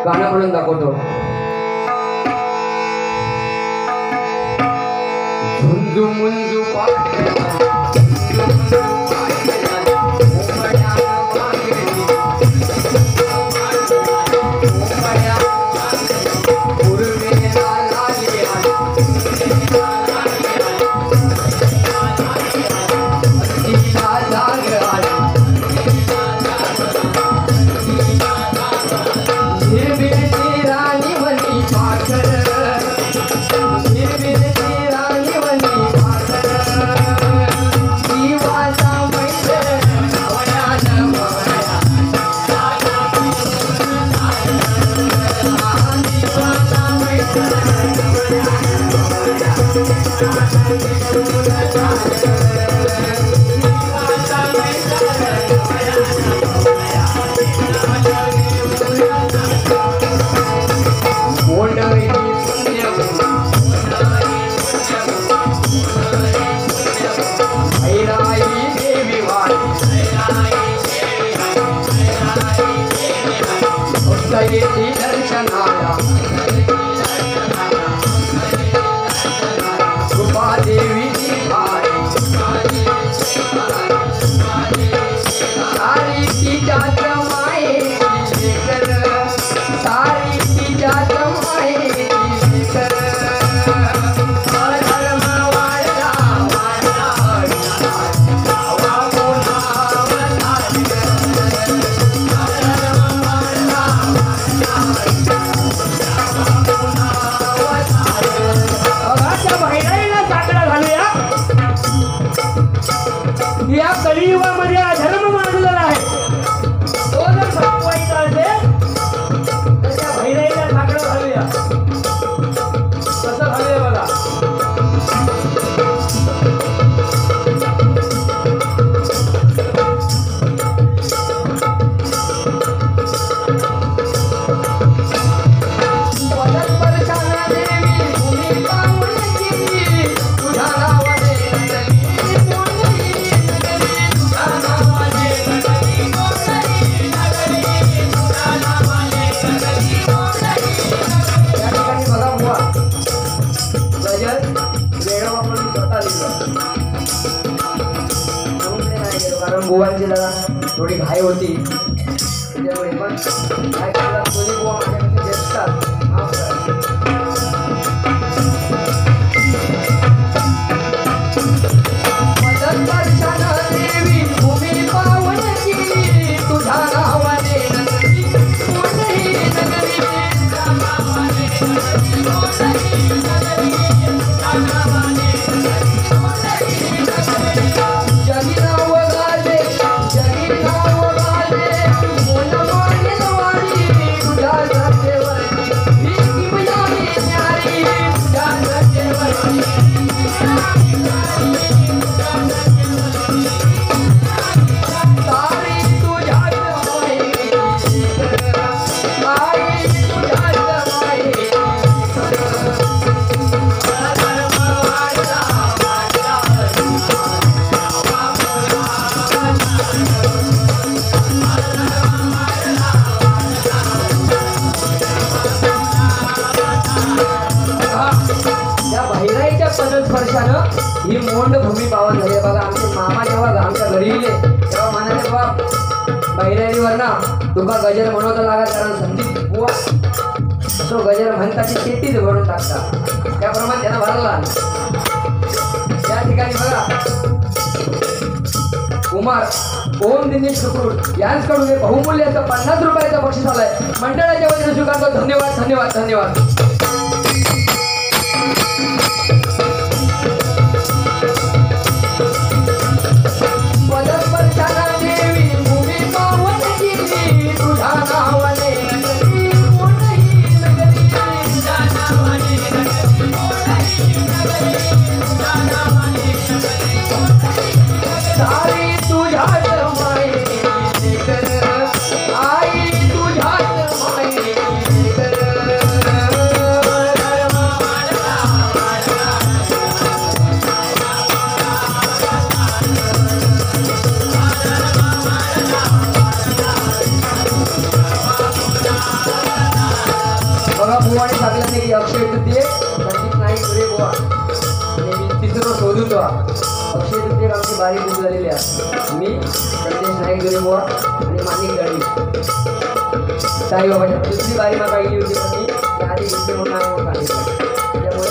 गाणं म्हणून दाखवतो. झुंजू मुंजू या कलियुगामध्ये अधर्म मानलेला आहे. तो जर संपवायचा असेल तर त्या भैराईला साकडं घालूया. कसं घालूया बघा. बुवांची थोडी घाई होती त्यामुळे पण काय केलं दोन्ही बुवा माझ्याकडे दिसतात. ही मोंड भूमी पावन झाली बघा. आमचे मामा जेव्हा आमच्या घरी येले तेव्हा म्हणाले बाबा बैराईवर ना तुका गजर म्हणवता लागा कारण संदीप बुवा तो गजर म्हणताची शेतीच भरून टाकतात त्याप्रमाणे त्यांना भरला. त्या ठिकाणी बघा कुमार ओम दिनेश सुकृत यांच्याकडून हे बहुमूल्याचं 50 रुपयाचं बक्षीस आलंय. मंडळाच्या वतीने स्वीकारतो. धन्यवाद धन्यवाद धन्यवाद. तेव्हा बुवाने सांगितलं नाही की अक्षय तृतीय संदीप नाईक रे बुवा आणि मी तिसरं शोधू तो अक्षय तृतीय आमची बारी बुक झालेली आहे. मी संदेश नाईक रे बुवा आणि माणिक गडी साईबाबाच्या दुसरी बारी मला पाहिली होती पण मी त्याआधी दुसरी म्हणून सांगितलं. त्यामुळे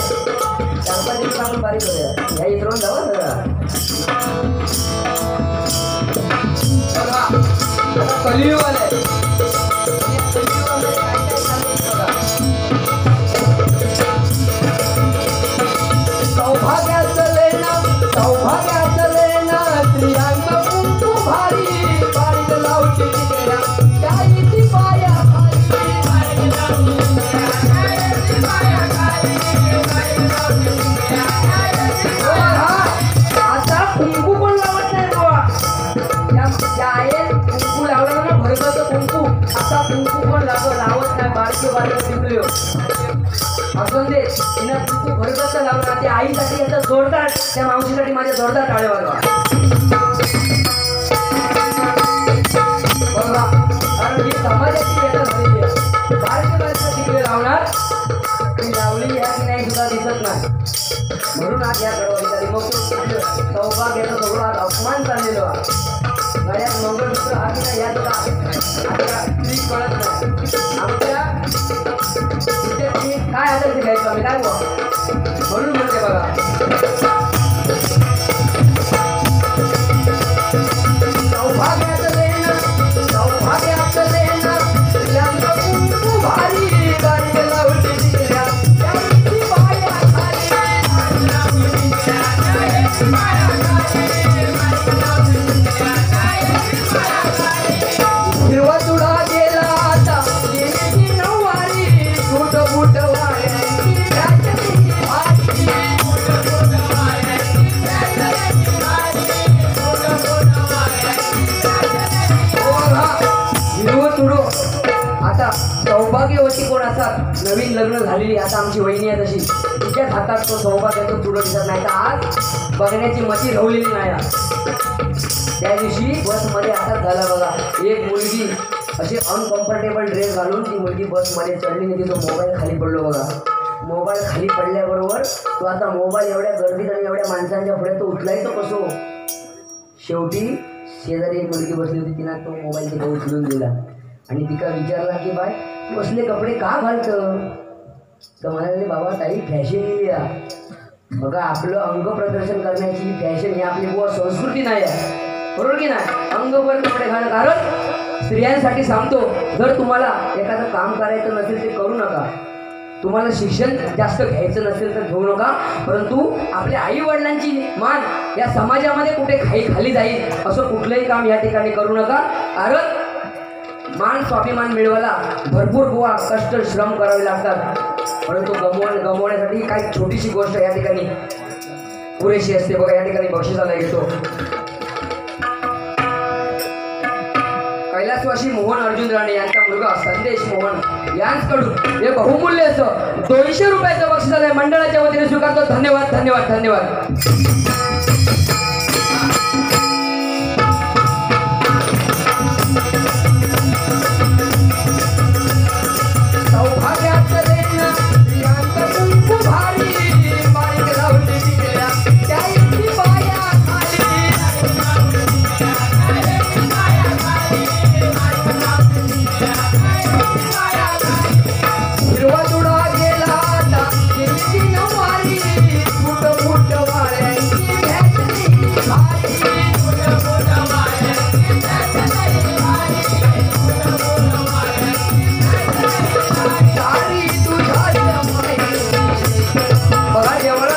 4-5 दिवस आपण बारी करूया ह्या इतरून जावा सगळा आता कलियुग आलंय. सौभाग्याचं लेणं स्त्रियांग कुंकू भारी बारीक लावची टिकल्या त्याची पाया आता कुंकू पण लावत नाही बुवा. त्या आहे कुंकू लावलं ना भरगत कुंकू आता कुंकू पण लावत नाही बारीक टिकले असून ते तिनं कुंकू भरगत लावला ते आईसाठी याचा जोरदार त्या मावशीसाठी माझ्या जोरदार टाळे वाजवा. बघा कारण ही समाजाची वेळ झालेली आहे. बारीक टिकले लावणार ती लावली ह्या की नाही सुद्धा दिसत नाही म्हणून आज या कडवाली मग सौभाग्याचा सगळं आज अपमान चाललेलो आहे. गळ्यात मंगळसूत्र हा की नाही या सुद्धा आता स्त्री कळत नाही. आमच्या काय आता ते घ्यायचं आम्ही काय म्हणून म्हणते बघा सौभाग्याचं लेणं कुंकू भारी बारीक लावली टिकल्या त्याची पाया हिरवा तुडा गेला आता गेली नऊवारी सूट बूट आता सौभाग्यवती कोण असतात नवीन लग्न झालेली आता आमची वहिनी आहे तशी तिच्याच हातात तो सौभाग्याचं तुडं दिसत नाही तर आज बघण्याची मती रवलेली नाही. त्या दिवशी बसमध्ये असाच झाला बघा एक मुलगी अशी अनकम्फर्टेबल ड्रेस घालून ती मुलगी बसमध्ये चढली आणि तिचा मोबाईल खाली पडलो बघा. मोबाईल खाली पडल्याबरोबर तो आता मोबाईल एवढ्या गर्दीत आणि एवढ्या माणसांच्या पुढे तो उचलायचो कसो. शेवटी शेजारी एक मुलगी बसली होती तिनं तो मोबाईल तिथे उचलून दिला आणि तिका विचारला की बाय तू असले कपडे का घालतं तर म्हणाले बाबा काही फॅशन येईल या बघा आपलं अंग प्रदर्शन करण्याची फॅशन ही आपली बुवा संस्कृती नाही आहे बरोबर की नाही. अंगभर कपडे घालणं कारण स्त्रियांसाठी सांगतो जर तुम्हाला एखादं काम करायचं नसेल ते करू नका. तुम्हाला शिक्षण जास्त घ्यायचं नसेल तर घेऊ नका परंतु आपल्या आई वडिलांची मान या समाजामध्ये कुठे खाली जाईल असं कुठलंही काम या ठिकाणी करू नका. कारण मान स्वाभिमान मिळवायला भरपूर बुवा कष्ट श्रम करावे लागतात परंतु गमवण्यासाठी काही छोटीशी गोष्ट या ठिकाणी पुरेशी असते बघा. या ठिकाणी बक्षिसाला घेतो कैलासवासी मोहन अर्जुन राणे यांचा मुलगा संदेश मोहन यांच्याकडून हे बहुमूल्य असं 200 रुपयाचं बक्षीस आलंय मंडळाच्या वतीने स्वीकारतो. धन्यवाद धन्यवाद धन्यवाद. सौभाग्याचं लेणं स्त्रियांग कुंकू भारी बारीक लावली टिकल्या त्याची पाया हिरवा तुडा गेला आता गेली नऊवारी फुट फुट वाऱ्यांची भेटली भारी बघा जेवढा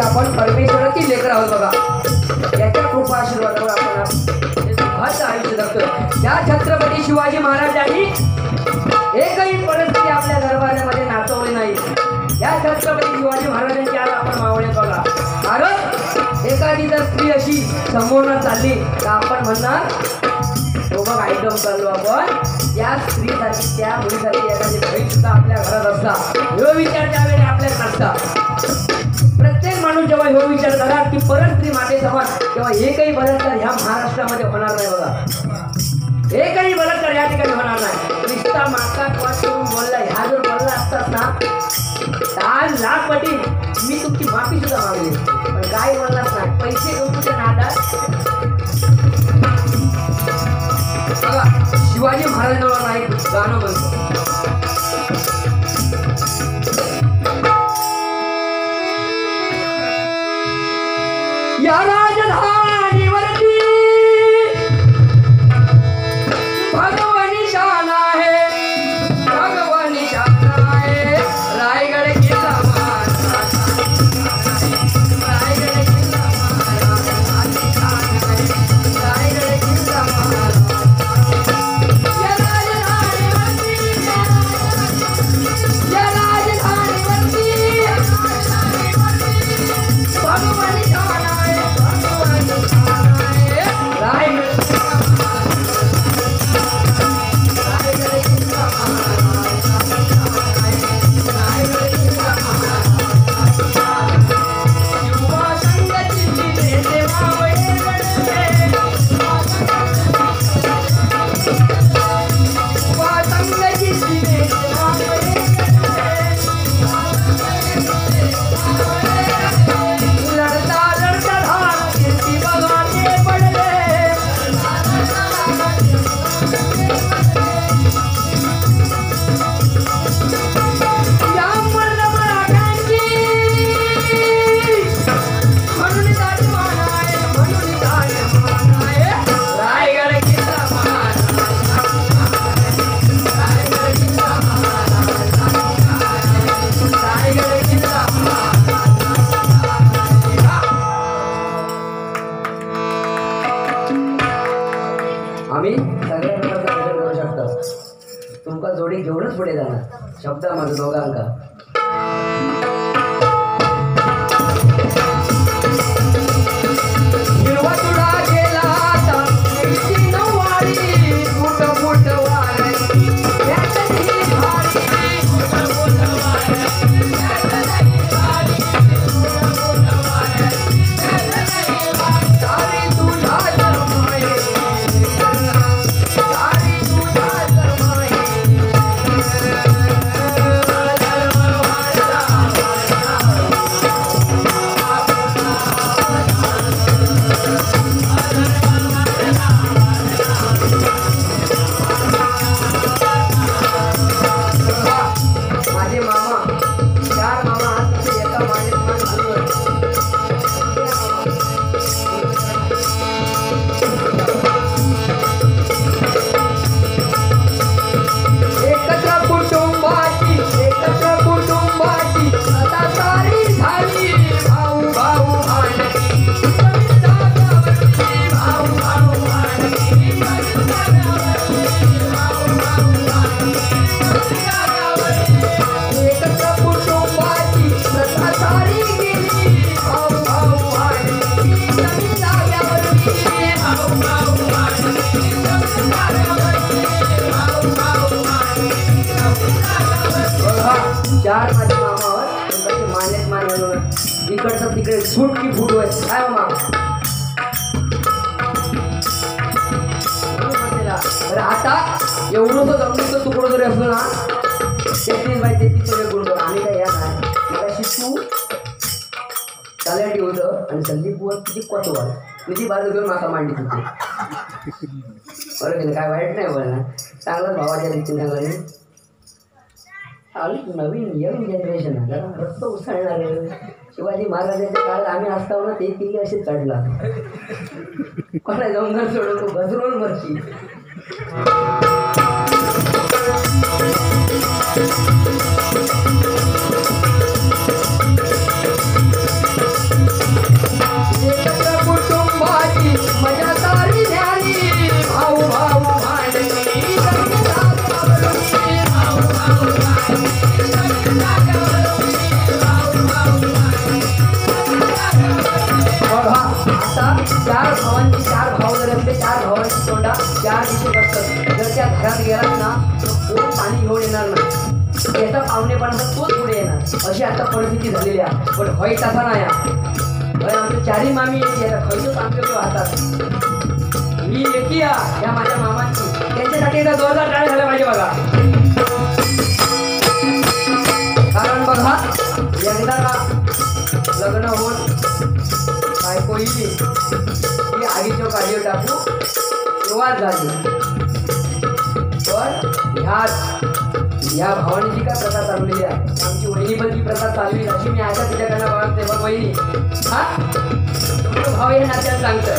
आपण परमेश्वराची लेकर आहोत बघा याच्या कृपा आशीर्वादावर आपण सुखाचं आयुष्य जगतो. या छत्रपती शिवाजी महाराजांनी एकही परिस्थिती आपल्या दरबारामध्ये नाचवली नाही. या छत्रपती शिवाजी महाराजांची आज आपण मावळे बघा. कारण एखादी जर स्त्री अशी समोर चालली तर आपण म्हणणार तो बघ आयटम चाललो आपण त्या स्त्रीसाठी त्या मुलीसाठी एखादी बहीण सुद्धा आपल्या घरात असता ह्यो विचार त्यावेळी आपल्यात नसता. प्रत्येक माणूस जेव्हा ह्यो विचार करा की परत स्त्री माते समान तेव्हा एकही बलात्कार ह्या महाराष्ट्रामध्ये होणार नाही बघा. एकही बलात्कार या ठिकाणी होणार नाही. आता माका करून बोलला ह्या जर बोलला असतात ना 10 लाख पटी मी तुमची माफी सुद्धा मागली पण काय बोललाच नाही पैसे घेऊन तुझ्या नादात बघा शिवाजी महाराजांवर नाही गाणं म्हणतो या राजधानीवरती भगवानी शान आहे भगवानी शान आहे रायगड किल्ला रायगड किल्ला रायगड किल्ला या राजधानीवरती भगवानी शान आहे आम्ही सगळ्या प्रकारचा बदल करू शकतो तुमका जोडी घेऊनच पुढे जाणार शब्द माझं दोघांका चार माझ्या मामावर तुमची मान्यत मान म्हणून इकडचं तिकडे सूट की फूट होय काय मामा बरं आता एवढं जमिनीचं तुकडं जरी असलं ना 33/33 तुझे गुण कर आम्ही काय या नाही मला शिकू तलाठी होतं आणि संदीप बुवा तुझी कोतवाल तुझी बाजू घेऊन माका मांडली तुझी बरं की काय वाईट नाही बोलणार चांगलाच भावाच्या रीतीने चांगला नवीन यंग जनरेशन आहे जरा रक्त उसळणार शिवाजी महाराजांच्या काळात आम्ही असताना ना ते तिघे असेच चढला कोणा जंगल सोडवतो गजरोल मरची कुटुंबाची मजा सारी न्यारी भाऊ भाऊ चार भावांची चार भाव जर असते चार भावांची तोंडा चार दिशेत असतात जर त्या घरात गेलात ना तर कोण पाणी घेऊन येणार नाही त्याचा पाहुणेपणाचा तोच पुढे येणार अशी आता परिस्थिती झालेली आहे पण होय तसा नाही आमच्या चारही मामी येते खरंच आमच्याकडे वाहतात ही येते या माझ्या मामांची त्यांच्यासाठी एकदा जोरदार टाळ्या झाल्या पाहिजे बघा पहिली ही आगीच्या काढीवर टाकू सुरुवात झाली. पण ह्या भावाने जी काय प्रथा चालवलेली आहे आमची वहिनी पण ती प्रथा चालवी अशी मी आता तिच्याकडनं बघते. बघ वहिनी हा तुमचं भाव हे नात्याला सांगतं.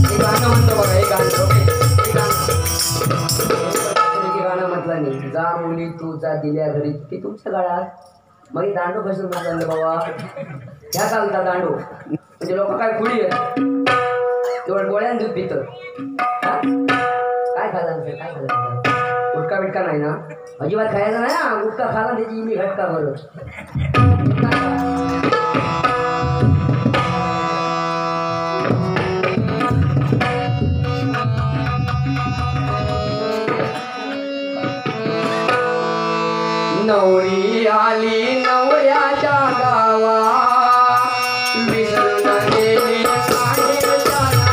हे गाणं म्हणतो बघा. हे गाणं ओके हे गाणं म्हटलं नाही. जा मुली तू जा दिल्या घरी ती तुमच्या काळात मग दांडू कसून म्हटलं बाबा ह्या चालता दांडू म्हणजे लोक काय खुडी आहेत तेवढं गोळ्यान दूध पितं. काय खाल्लं काय खाल्लं गुटखा बिटका नाही ना अजिबात खायचा नाही ना. गुटखा खाला त्याची मी घटका बरं नवरी आली नवऱ्याच्या गावा विसरून गेली साडेच्या गावा.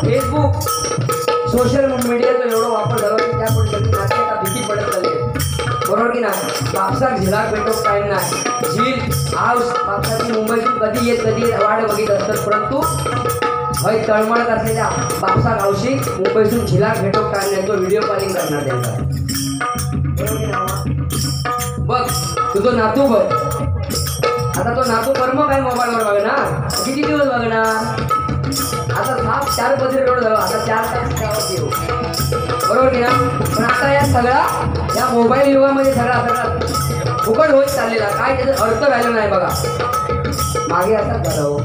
फेसबुक सोशल मीडियाचा एवढा वापर झाला की त्यापुढे नाट्याला भीती पडत चालली बरोबर की नाही. बापसाक झिलाक भेटो टाईम नाही. झील हाऊस बापसाची मुंबईतून कधी येत वाट बघित असतात परंतु हय तळमळत असलेल्या बापसाक हाऊशी मुंबईतून झिलाक भेटो टाईम नाही. तो व्हिडिओ कॉलिंग करणार त्यांचा बघ तुझं नातू बघ. आता तो नातू कर्म काय मोबाईलवर बघणार किती दिवस बघणार. आता 4 पदरी रोड झालो आता 4 तास गावात येऊ बरोबर की ना. पण आता या सगळा या मोबाईल युगामध्ये सगळा फुकट होत चाललेला काय त्याचा अर्थ राहिला नाही बघा. मागे असंच झालं हो.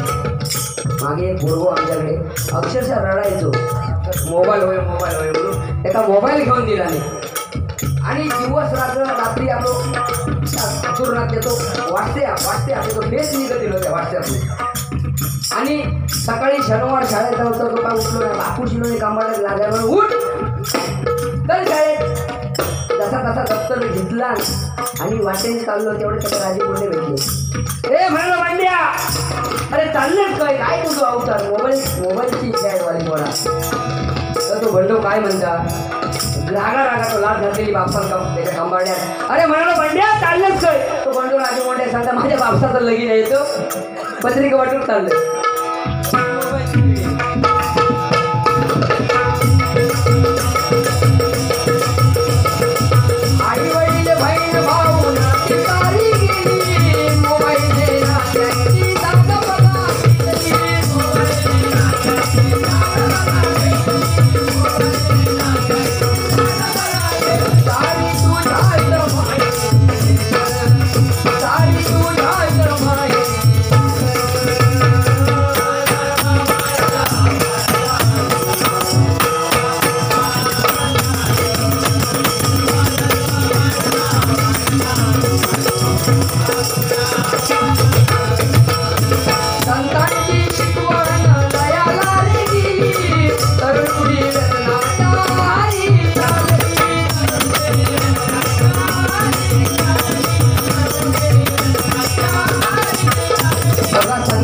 मागे एक पोरगो आमच्याकडे अक्षरशः रडायचो मोबाईल होय म्हणून त्याचा मोबाईल घेऊन दिला नाही आणि दिवस रात्री आपलं चतुर्नाथ देतो वाटते आपले तो फेस निघत दिलं त्या व्हॉट्सॲपने. आणि सकाळी शनिवार शाळेत होता तो काय उठलो नाही. बापू शिलोने कामाला लागल्यावर उठ तर शाळेत जसा दप्तर घेतला आणि वाटेने चाललो तेवढे सगळे राजे बोलले भेटले. ए म्हणाला मांड्या अरे चाललेच काय तुझं अवतार मोबाईलची इच्छा आहे वाली थोडा. तर तो बंडो काय म्हणता रागा तो लाट घातलेली बापसा त्याच्या कंबाड्यात. अरे म्हणाला बंड्या चाललेच काय. तो बंडो राजे मोठ्या सांगता माझ्या बापसाचं लगीन आहे तो पत्रिका वाटून चाललंय.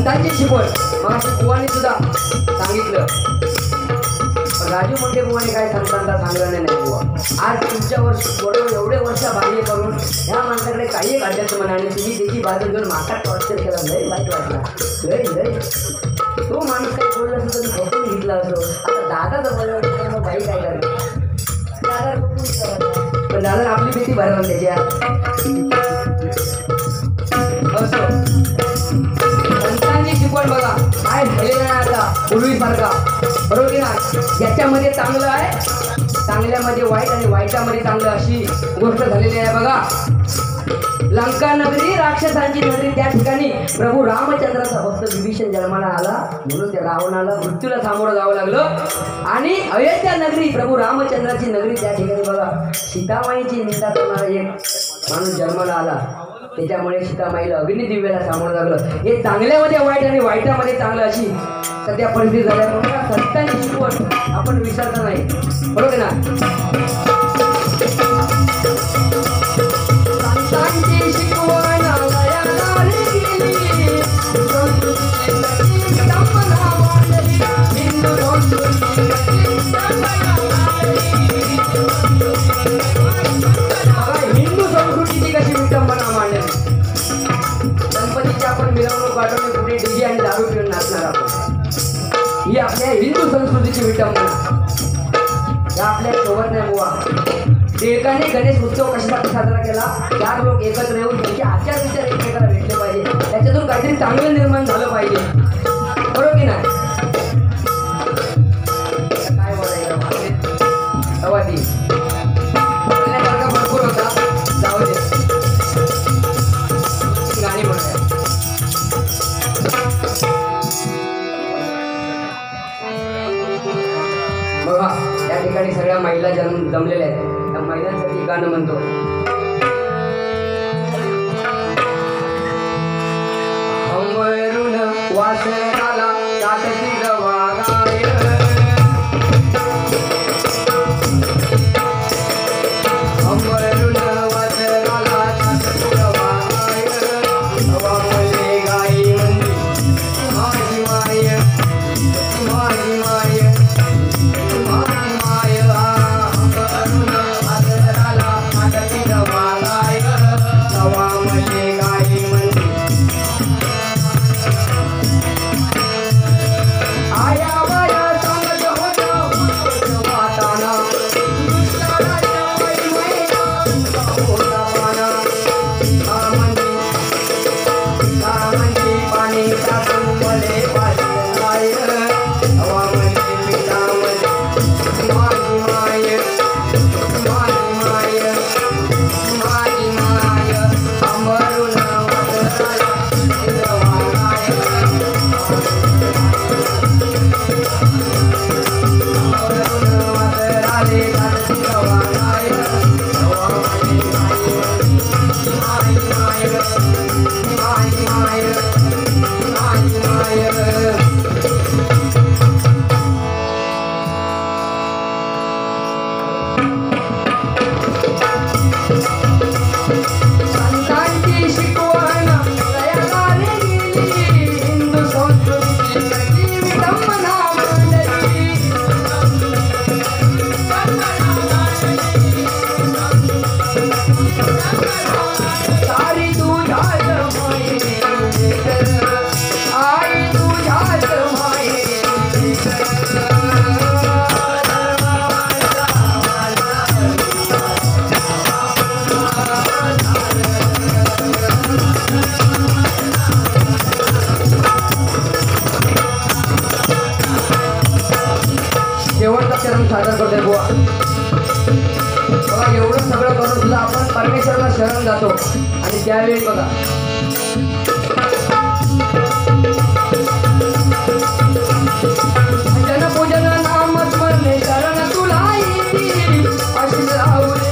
संतांची शिकवण मग बुवाने सुद्धा सांगितलं. राजू म्हणजे बुवाने काय संतांना सांगलं नाही बुवा. आज तुमच्या बरोबर एवढे वर्ष बाह्य करून ह्या माणसाकडे काही एक अध्यात्म म्हणाने तुम्ही त्याची बाजू घेऊन माका टॉर्चर केला. लय वाईट वाटला. लय लय तो माणूस काही बोलला असं तुम्ही खपून घेतला असो. आता दादा जवळ मग बाई काय करणार. दादा पण दादा आपली भीती भरणार त्याच्या असो. संतांची शिकवण बघा काय झालेलं आहे आता पूर्वीसारखा. बरोबर की ना. ज्याच्यामध्ये चांगलं आहे चांगल्यामध्ये वाईट आणि वाईटामध्ये चांगलं अशी गोष्ट झालेली आहे बघा. लंका नगरी राक्षसांची नगरी त्या ठिकाणी प्रभू रामचंद्राचा भक्त विभीषण जन्माला आला म्हणून त्या रावणाला मृत्यूला सामोरं जावं लागलं. आणि अयोध्या नगरी प्रभू रामचंद्राची नगरी त्या ठिकाणी बघा सीतामाईची निंदा करणारा एक माणूस जन्माला आला. त्याच्यामुळे सीतामाईला अग्निदिव्याला सामोरं लागलं. हे चांगल्यामध्ये वाईट आणि वाईटामध्ये चांगलं अशी सध्या परिस्थिती झाल्यामुळे संतांची शिकवण आपण विसरता नाही. बरोबर ना. संतांची शिकवण हिंदू संस्कृतीची कशी विटंबना मांडली. गणपतीची आपण मिरवणूक काढून कुठे डीजे आणि दारू पिऊन नाचणार आपण. ही आपल्या हिंदू संस्कृतीची विटंबना आपल्या सोबत नाही बुवा. टिळकाने गणेश उत्सव कशासाठी साजरा केला. 4 लोक एकत्र येऊन त्यांचे आचार विचार एकमेकाला भेटले पाहिजे. त्याच्यातून काहीतरी चांगलं निर्माण झालं पाहिजे. बरोबर की नाही. काय बोलायचं सवादी बोलण्यासारखा भरपूर होता. जाऊ दे गाणी म्हणूया. बघा त्या ठिकाणी सगळ्या महिला जमलेल्या आहेत. त्या महिलांसाठी गाणं म्हणतो. अमरून वासराला काटती गवागाय. अमरून वासराला काटती गवागाय. हवा मले गाई म्हणली माझी माय माझी माय माझी माय. अमरून वासराला काटती गवागाय. हवा मले गाई म्हणली आया बाया सांगत होतं वाटाणा. दुष्काळाच्या महिना होता पाना. म्हणजे पाणी टाकून मले पाहिजे गाय. हवा म्हणजे पिठामध्ये माझी माय माझी माय माझी माय. अमरून वासराला गवागाय. संतांची शिकवण दयागाने गेली. हिंदू संस्कृतीची कशी विडंबना मांडली. सारी तुझ्याच मायेची आई तुझ्याच मायेची. शेवटचा चरण सादर करतोय बुवा. बघा एवढं सगळं करून सुद्धा आपण परमेश्वराला शरण जातो. आणि त्यावेळी बघा भजन पूजन नाम स्मरणे शरण तुला येती. अशी राहू दे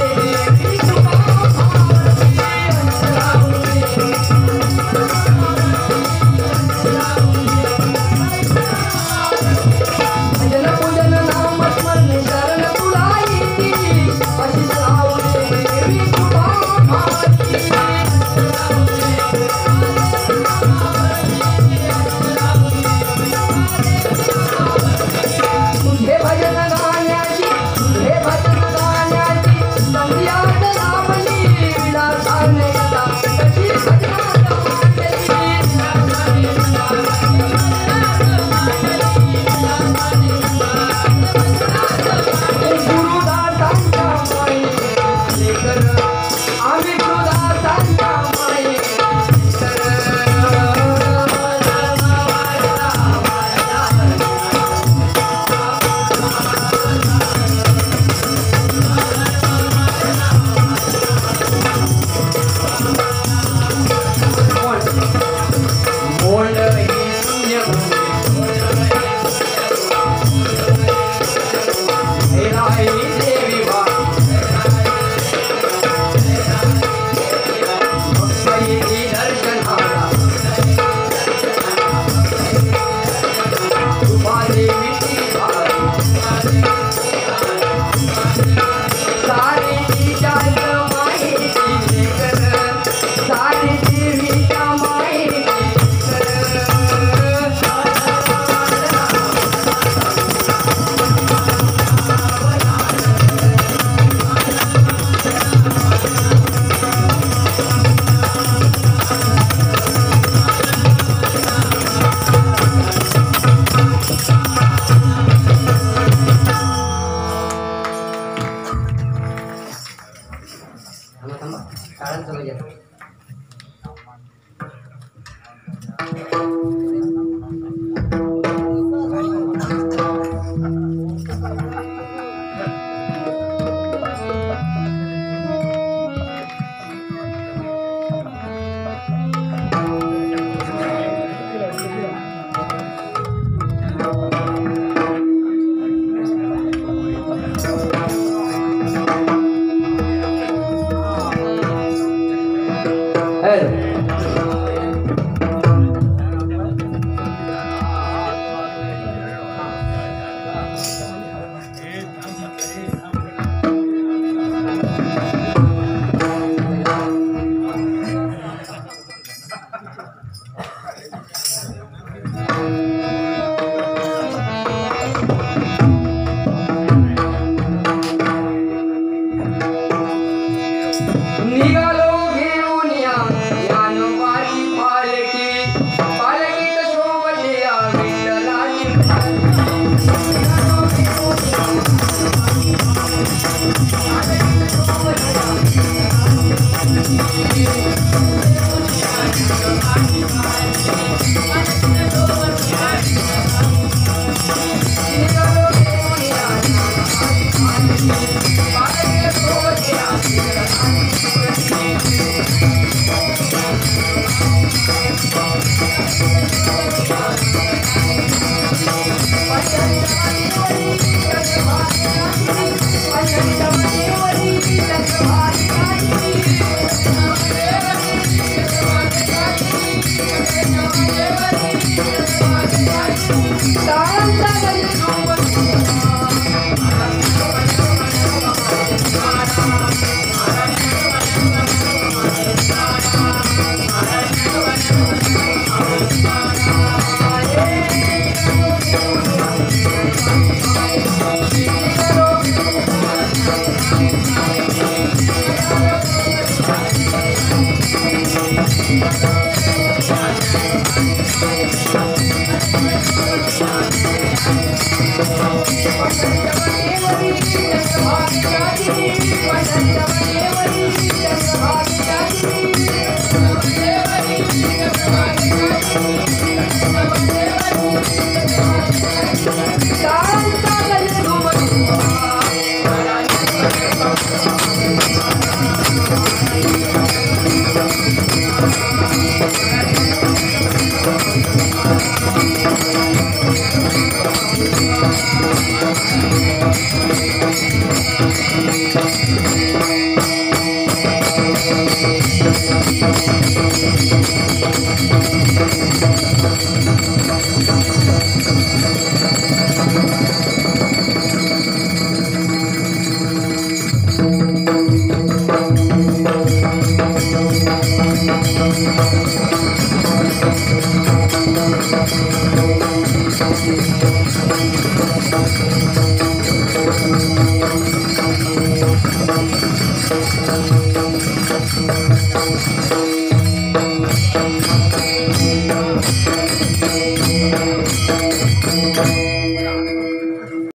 भजन पूजन नाम स्मरणे शरण तुला येती. अशी राहू दे देवी कृपा. काळांचं भजन